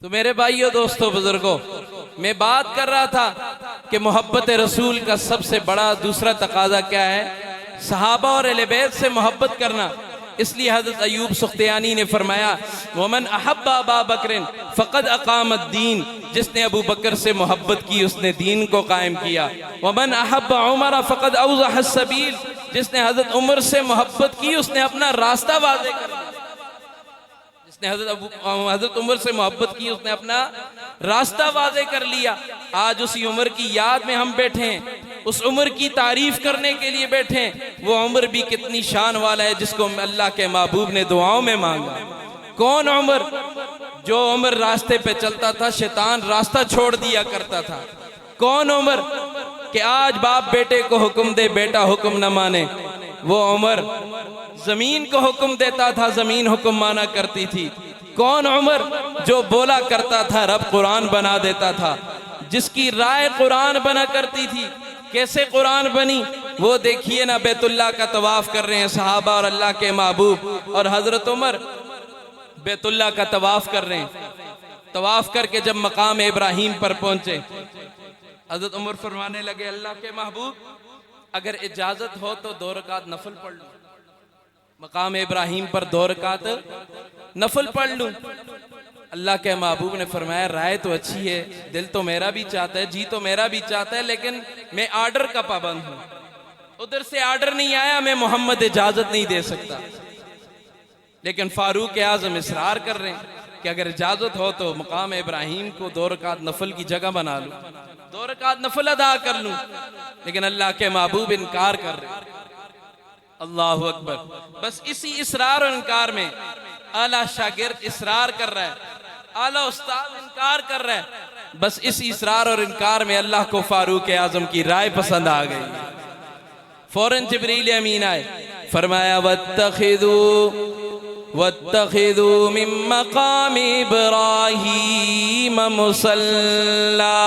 तो मेरे भाइयों, दोस्तों, बुजुर्गों, मैं बात कर रहा था कि मोहब्बत रसूल का सबसे बड़ा दूसरा तकाजा क्या है? सहाबा और अहले बैत से मोहब्बत करना। इसलिए हजरत अयूब सुख्तियानी ने फरमाया, वमन अहब्बा अबा बकरिन फ़क़द अक़ामद दीन, जिसने अबू बकर से मोहब्बत की उसने दीन को कायम किया। वमन अहब्बा उमर फ़क़द अवज़ह सबील, जिसने हजरत उमर से मोहब्बत की उसने अपना रास्ता वाज़ेह कर दिया। जिसने हजरत उमर से मोहब्बत की उसने अपना रास्ता वाज़ेह कर लिया। आज उसी उमर की याद में हम बैठे हैं, उस उमर की तारीफ करने के लिए बैठे हैं। वो उमर भी कितनी शान वाला है जिसको अल्लाह के महबूब ने दुआओं में मांगा। कौन उमर? जो उमर रास्ते पे चलता था शैतान रास्ता छोड़ दिया करता था। कौन उमर कि आज बाप बेटे को हुक्म दे बेटा हुक्म न माने। वो उमर जमीन को हुक्म देता था, जमीन हुक्म माना करती थी। कौन उमर जो बोला करता था रब कुरान बना देता था, जिसकी राय कुरान बना करती थी। कैसे कुरान बनी वो देखिए ना, बैतुल्लाह का तवाफ कर रहे हैं सहाबा और अल्लाह के महबूब, और हजरत उमर बैतुल्लाह का तवाफ कर रहे हैं। तवाफ करके जब मकाम इब्राहिम पर पहुंचे, हजरत उमर फरमाने लगे, अल्लाह के महबूब अगर इजाजत हो तो 2 रकात नफल पढ़ लूं। मकाम इब्राहिम पर 2 रकात नफल पढ़ लूं। अल्लाह के महबूब ने फरमाया, राय तो अच्छी है, दिल तो मेरा भी चाहता है, जी तो मेरा भी चाहता है, लेकिन मैं आर्डर का पाबंद हूं। उधर से आर्डर नहीं आया, मैं मोहम्मद इजाजत नहीं दे सकता। लेकिन फारूक आजम इसरार कर रहे हैं कि अगर इजाजत हो तो मकाम इब्राहिम को 2 रकात नफल की जगह बना लूं, 2 रकात नफल अदा कर लूं। लेकिन अल्लाह के महबूब इनकार कर रहे हैं। अल्लाहु अकबर। बस इसी इसरार और इनकार में आला शागिर्द इसरार कर रहा है, आला उस्ताद इनकार कर रहा है। बस इसी इसरार और इनकार में अल्लाह को फारूक आजम की राय पसंद आ गई। फौरन जिब्रील अमीन आए, फरमाया वत्तखिदू मिन मकाम इब्राहीम मुसल्ला।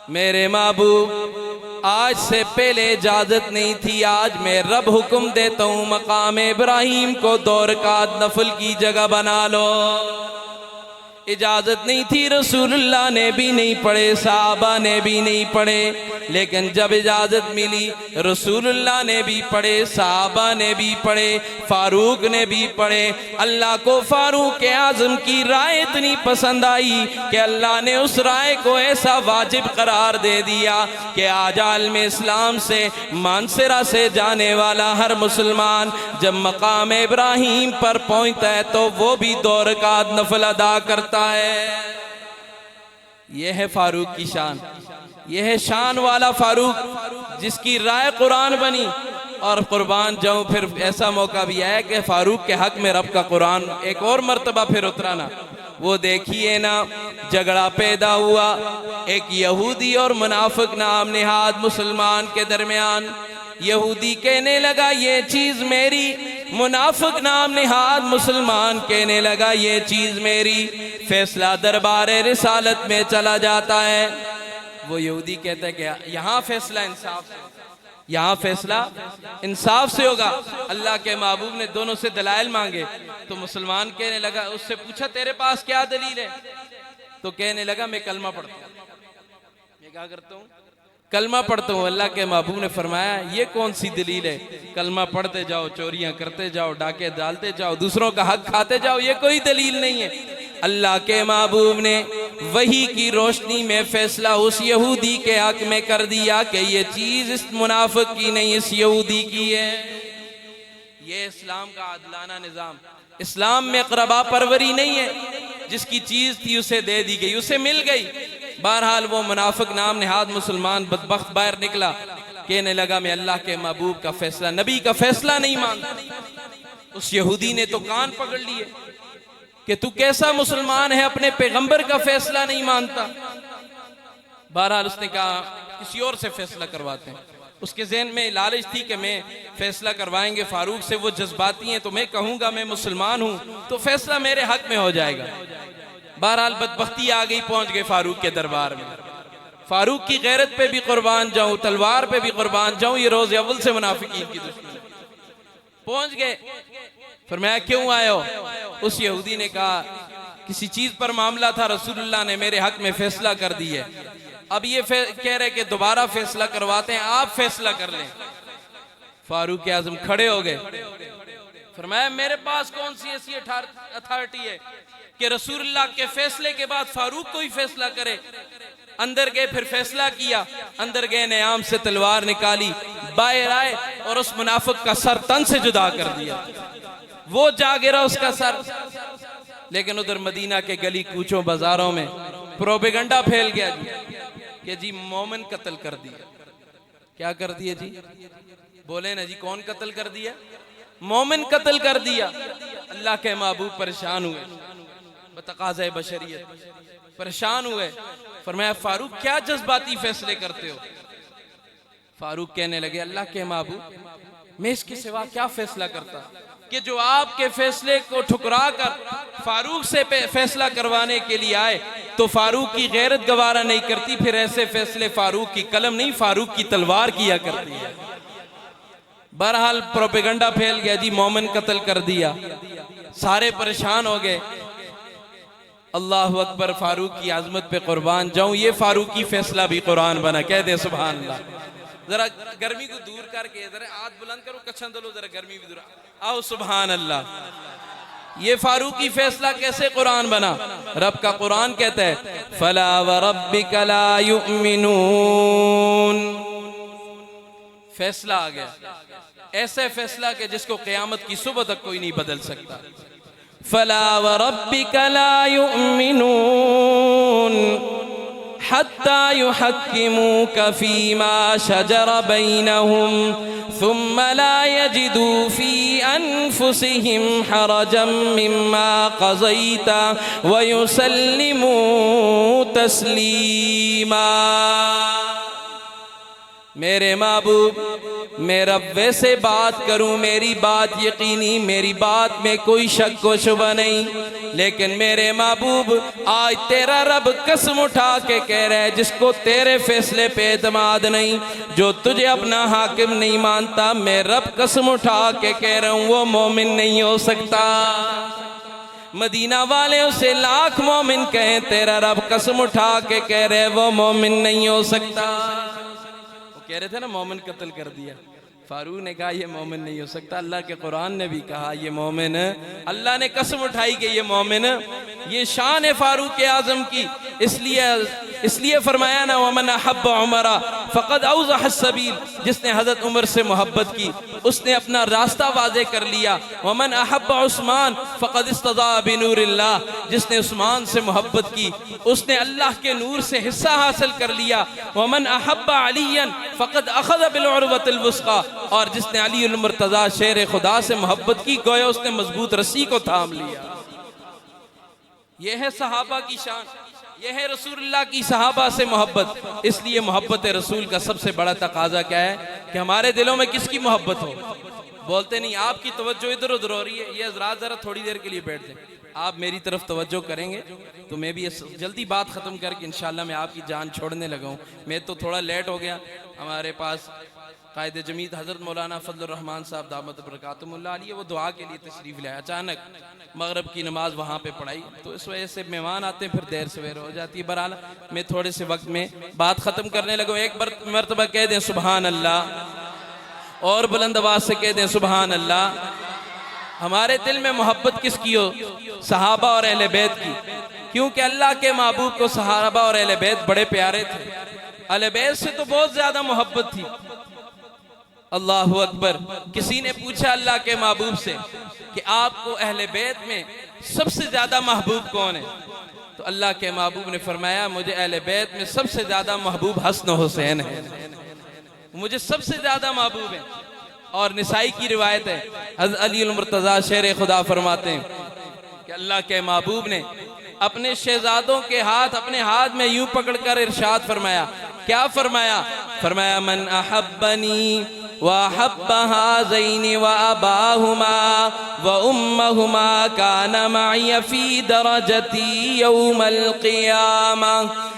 मेरे महबूब आज से पहले इजाजत नहीं थी, आज मैं रब हुक्म देता हूं मकाम इब्राहिम को 2 रकात नफल की जगह बना लो। इजाजत नहीं थी, रसूलुल्लाह ने भी नहीं पढ़े, साहबा ने भी नहीं पढ़े। लेकिन जब इजाजत मिली, रसूलुल्लाह ने भी पढ़े, साहबा ने भी पढ़े, फारूक ने भी पढ़े। अल्लाह को फारूक आजम की राय इतनी पसंद आई कि अल्लाह ने उस राय को ऐसा वाजिब करार दे दिया कि आज आलम इस्लाम से मानसरा से जाने वाला हर मुसलमान जब मकाम इब्राहिम पर पहुंचता है तो वो भी 2 रकात नफल अदा करता है। यह है फारूक की शान, यह है शान वाला फारूक जिसकी राय कुरान बनी। और कुर्बान जाऊं, फिर ऐसा मौका भी आया कि फारूक के हक में रब का कुरान एक और मर्तबा फिर उतराना। वो देखिए ना, झगड़ा पैदा हुआ एक यहूदी और मुनाफिक नाम निहाद मुसलमान के दरमियान। यहूदी कहने लगा ये चीज मेरी, मुनाफिक नाम निहाद मुसलमान कहने लगा ये चीज मेरी। फैसला दरबार रिसालत में चला जाता है। वो यहूदी कहता है कि यहाँ फैसला इंसाफ से, यहाँ फैसला इंसाफ से होगा। अल्लाह के महबूब ने दोनों से दलाइल मांगे तो मुसलमान कहने लगा, उससे पूछा तेरे पास क्या दलील है? तो कहने लगा मैं कलमा पढ़ता हूँ। मैं क्या करता हूँ? कलमा पढ़ता हूँ। अल्लाह के महबूब ने फरमाया ये कौन सी दलील है? कलमा पढ़ते जाओ, चोरियां करते जाओ, डाके डालते जाओ, दूसरों का हक खाते जाओ, ये कोई दलील नहीं है। अल्लाह के महबूब ने वही की रोशनी में फैसला उस यहूदी के हक में कर दिया कि ये चीज इस मुनाफिक की नहीं, इस यहूदी की है। ये इस्लाम का आदलाना निजाम। इस्लाम में क़रबा परवरी नहीं है, जिसकी चीज थी उसे दे दी गई, उसे मिल गई। बहरहाल वो मुनाफिक नाम निहाद मुसलमान बदबख्त बाहर निकला, कहने लगा मैं अल्लाह के महबूब का फैसला, नबी का फैसला नहीं मानता। उस यहूदी ने तो कान पकड़ लिए कि तू कैसा मुसलमान है, अपने पैगंबर का फैसला नहीं मानता। बहरहाल उसने कहा किसी और से फैसला करवाते हैं। उसके ज़हन में लालच थी कि मैं फैसला करवाएंगे फारूक से, वो जज्बाती हैं, तो मैं कहूंगा मैं मुसलमान हूं तो फैसला मेरे हक में हो जाएगा। बहरहाल बदबख्ती आ गई, पहुंच गए फारूक के दरबार में। फारूक की गैरत पे भी कुर्बान जाऊं, तलवार पे भी कुर्बान जाऊं, ये रोज़ अव्वल से मुनाफिकीन की दुश्मनी। पहुंच गए, फरमाया क्यों आए हो? उस यहूदी ने कहा किसी चीज पर मामला था, रसूलुल्लाह ने मेरे हक में फैसला कर दी है, अब ये कह रहे कि दोबारा फैसला करवाते हैं, आप फैसला कर लें। फारूक आजम खड़े हो गए, फरमाया मेरे पास कौन सी ऐसी अथॉरिटी है कि रसूलुल्लाह के फैसले के बाद फारूक को ही फैसला करे। अंदर गए, फिर फैसला किया, अंदर गए, नियाम से तलवार निकाली, बाहर आए और उस मुनाफिक का सर तन से जुदा कर दिया, वो जा गिरा उसका सर। लेकिन उधर मदीना के गली कूचों बाजारों में प्रोपेगेंडा फैल गया जी कि जी मोमिन कत्ल कर दिया। क्या कर दिया जी? बोले ना जी, कौन कत्ल कर दिया? मोमिन कत्ल कर दिया। अल्लाह के महबूब परेशान हुए, बतकाज़े बशरियत परेशान हुए। फरमाया फारूक क्या जज्बाती फैसले करते हो? फारूक कहने लगे अल्लाह के महबूब मैं इसके सिवा क्या फैसला करता कि जो आपके फैसले को ठुकरा कर फारूक से फैसला करवाने के लिए आए तो फारूक की गैरत गवारा नहीं करती, फिर ऐसे फैसले फारूक की कलम नहीं फारूक की तलवार किया करती है। बहरहाल प्रोपेगेंडा फैल गया जी, मोमिन कत्ल कर दिया, सारे परेशान हो गए। अल्लाह अकबर, फारूक की आजमत पे कुर्बान जाऊं, ये फारूकी फैसला भी कुरान बना। कह दे सुभान अल्लाह। जरा गर्मी को दूर करके जरा हाथ बुलंद करो, कच्छन दलो, जरा गर्मी भी दूर आओ, सुभान अल्लाह। ये फारूकी फैसला कैसे कुरान बना? रब का कुरान कहता है फला व रब्बिका ला युमिनून। फैसला आ गया, ऐसे फैसला के जिसको क़यामत की सुबह तक कोई नहीं बदल सकता। फला व रब्बिका ला युमिनून हत्ता युहक्किमूका फीमा शजरा बैनहुम सुम्मा ला यजिदू फी अनफुसिहिम हरजम मिम्मा क़ज़ैता व युसल्लिमू तस्लीमा। मेरे महबूब, मैं रब वैसे बात करूं, मेरी बात यकीनी, मेरी बात में कोई शक व शुबा नहीं, लेकिन मेरे महबूब आज तेरा रब कसम उठा के कह रहा है जिसको तेरे फैसले पे एतमाद नहीं, जो तुझे अपना हाकिम नहीं मानता, मैं रब कसम उठा के कह रहा हूं वो मोमिन नहीं हो सकता। मदीना वाले उसे लाख मोमिन कहें, तेरा रब कसम उठा के कह रहे वो मोमिन नहीं हो सकता। कह रहे थे ना मोमिन कत्ल कर दिया, फारूक ने कहा ये मोमिन नहीं हो सकता। अल्लाह के कुरान ने भी कहा ये मोमिन, अल्लाह ने कसम उठाई कि ये मोमिन। ये शान है फारूक आजम की, इसलिए फरमाया ना वमन अहब्ब उमरा फ़क़द अवज़ह सबील, जिसने हज़रत उमर से मोहब्बत की उसने अपना रास्ता वाज़े कर लिया। वमन अहब्ब उस्मान फ़क़द इस्तज़ा बिनूरिल्लाह, जिसने उस्मान से मोहब्बत की उसने अल्लाह के नूर से हिस्सा हासिल कर लिया। वमन अहब्ब अलियन फ़क़द अख़ज़ बिल उर्वतिल वुस्क़ा, और जिसने अली उल मुर्तज़ा शेर खुदा से मोहब्बत की गोया उसने मजबूत रस्सी को थाम लिया। यह है सहाबा की शान, यह है रसूलुल्लाह की सहाबा से मोहब्बत। इसलिए मोहब्बत रसूल का सबसे बड़ा तकाजा क्या है कि हमारे दिलों में किसकी मोहब्बत हो। बोलते नहीं आपकी तवज्जो इधर उधर हो रही है, ये हज़रात जरा थोड़ी देर के लिए बैठ जाए, आप मेरी तरफ तवज्जो करेंगे तो मैं भी जल्दी बात ख़त्म करके इंशाअल्लाह मैं आपकी जान छोड़ने लगा हूँ। मैं तो थोड़ा लेट हो गया, हमारे पास कायदे जमीत हज़रत मौलाना फजलुर रहमान साहब दामत बरकातुहुल्लाह अलैहि वो दुआ के लिए तशरीफ़ लाए, अचानक मगरब की नमाज वहाँ पे पढ़ाई, तो इस वजह से मेहमान आते हैं फिर देर सवेर हो जाती है। बहरहाल मैं थोड़े से वक्त में बात ख़त्म करने लगा। एक मरतबा कह दें सुबहान अल्लाह, और बुलंद आवाज़ से कह दें सुबहान अल्लाह। हमारे दिल में मोहब्बत किसकी हो? सहाबा और अहले बैत की, क्योंकि अल्लाह के महबूब को सहाबा और अहले बैत बड़े प्यारे थे। अहले बैत से तो बहुत ज़्यादा मोहब्बत थी। अल्लाह अकबर। किसी ने पूछा अल्लाह के महबूब से कि आपको अहले बैत में सबसे ज्यादा महबूब कौन है? तो अल्लाह के महबूब ने फरमाया मुझे अहले बैत में सबसे ज्यादा महबूब हसन हुसैन है, मुझे सबसे ज्यादा महबूब है। और निसाई की रिवायत है, हज़रत अली उल मुर्तज़ा शेर खुदा फरमाते हैं कि अल्लाह के महबूब ने अपने शहजादों के हाथ अपने हाथ में यूं पकड़कर इरशाद फरमाया। क्या फरमाया? फरमाया मन अहब्बनी व अहब्ब हाज़ैनि व अबाहुमा व उम्महुमा कान मअय फी दरजती यौमल क़ियामा।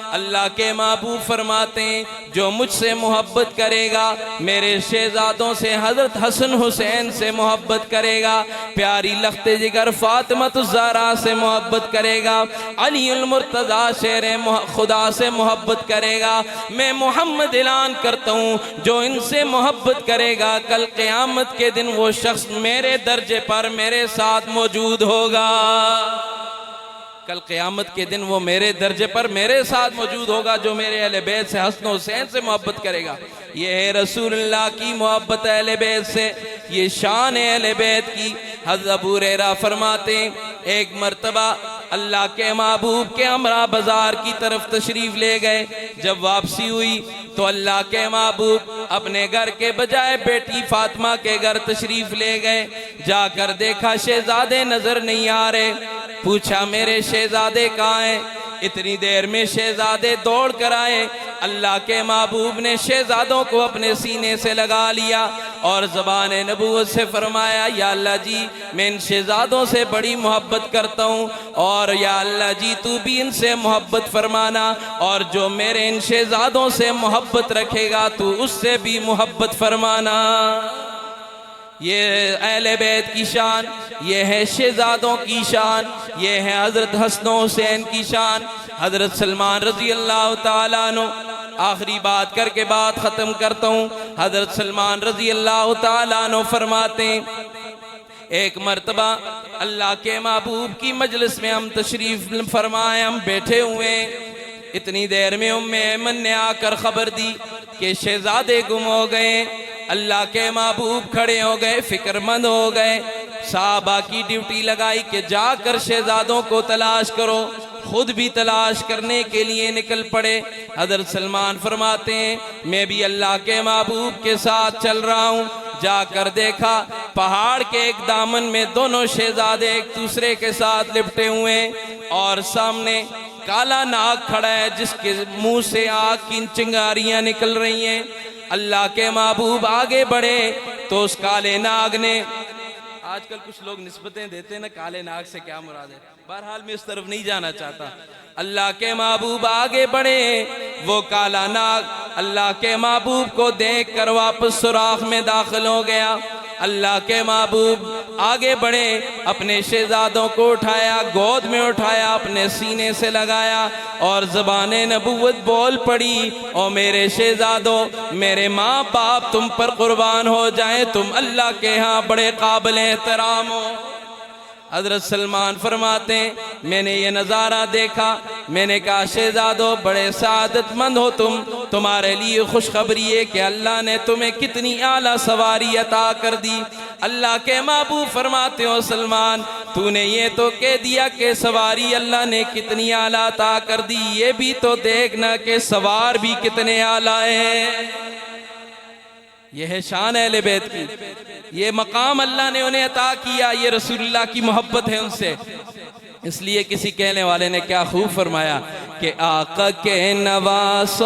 अल्लाह के महबूब फरमाते हैं जो मुझसे मोहब्बत करेगा, मेरे शहजादों से हजरत हसन हुसैन से मोहब्बत करेगा, प्यारी लख्ते जिगर फातिमा ज़हरा से मोहब्बत करेगा, अली उल मुर्तज़ा शेर खुदा से मोहब्बत करेगा, मैं मोहम्मद ऐलान करता हूँ जो इनसे मोहब्बत करेगा कल क़यामत के दिन वो शख्स मेरे दर्जे पर मेरे साथ मौजूद होगा। कल क़यामत के दिन वो मेरे दर्जे पर मेरे साथ मौजूद होगा जो मेरे अहले बैत से हसन हुसैन से मोहब्बत करेगा। ये है रसूलुल्लाह की मोहब्बत अहले बैत से, ये शान है अहले बैत की। हज़रत अबू हुरैरा फरमाते एक मर्तबा अल्लाह के महबूब के हमरा बाजार की तरफ तशरीफ ले गए। जब वापसी हुई तो अल्लाह के महबूब अपने घर के बजाय बेटी फातिमा के घर तशरीफ ले गए। जाकर देखा शहजादे नजर नहीं आ रहे। पूछा मेरे शहजादे कहाँ हैं? इतनी देर में शहजादे दौड़ कर आए। अल्लाह के महबूब ने शहजादों को अपने सीने से लगा लिया और ज़बान नबूवत से फरमाया या अल्लाह जी मैं इन शहजादों से बड़ी मोहब्बत करता हूँ और या अल्लाह जी तू भी इनसे मोहब्बत फरमाना और जो मेरे इन शहजादों से मोहब्बत रखेगा तू उससे भी मोहब्बत फरमाना। ये अहले बैत की शान, ये है शहजादों की शान, ये है हज़रत हसन हुसैन की शान। हज़रत सलमान रज़ी अल्लाह ताला अन्हु, आखिरी बात करके बात ख़त्म करता हूँ। हज़रत सलमान रज़ी अल्लाह ताला अन्हु फरमाते एक मर्तबा अल्लाह के महबूब की मजलिस में हम तशरीफ़ फरमाए, हम बैठे हुए। इतनी देर में उम्मे ऐमन ने आकर ख़बर दी कि शहजादे गुम हो गए। अल्लाह के महबूब खड़े हो गए, फिक्रमंद हो गए। साहबा की ड्यूटी लगाई कि जाकर शहजादों को तलाश करो। खुद भी तलाश करने के लिए निकल पड़े। हज़रत सलमान फरमाते हैं मैं भी अल्लाह के महबूब के साथ चल रहा हूँ। जाकर देखा पहाड़ के एक दामन में दोनों शहजादे एक दूसरे के साथ लिपटे हुए और सामने काला नाग खड़ा है जिसके मुंह से आग की चिंगारियां निकल रही हैं। अल्लाह के महबूब आगे बढ़े तो उस काले नाग ने, आजकल कुछ लोग निस्बतें देते हैं ना काले नाग से क्या मुराद है, बहरहाल मैं इस तरफ नहीं जाना चाहता। अल्लाह के महबूब आगे बढ़े, वो काला नाग अल्लाह के महबूब को देख कर वापस सुराख में दाखिल हो गया। अल्लाह के महबूब आगे बढ़े, अपने शहजादों को उठाया, गोद में उठाया, अपने सीने से लगाया और ज़बाने नबूवत बोल पड़ी और मेरे शहजादों, मेरे माँ बाप तुम पर कुर्बान हो जाए, तुम अल्लाह के यहाँ बड़े काबिल एहतराम हो। हज़रत सलमान फरमाते मैंने ये नज़ारा देखा, मैंने कहा शहजादों बड़े सादतमंद हो तुम, तुम्हारे लिए खुशखबरी है कि अल्लाह ने तुम्हें कितनी आला सवारी अता कर दी। अल्लाह के महबूब फरमाते हो सलमान तूने ये तो कह दिया कि सवारी अल्लाह ने कितनी आला अता कर दी, ये भी तो देखना कि सवार भी कितने आला है। यह है शान अहले बैत की, ये मकाम अल्लाह ने उन्हें अता किया, ये रसूलुल्लाह की मोहब्बत है उनसे। इसलिए किसी कहने वाले ने क्या खूब फरमाया कि आका के नवास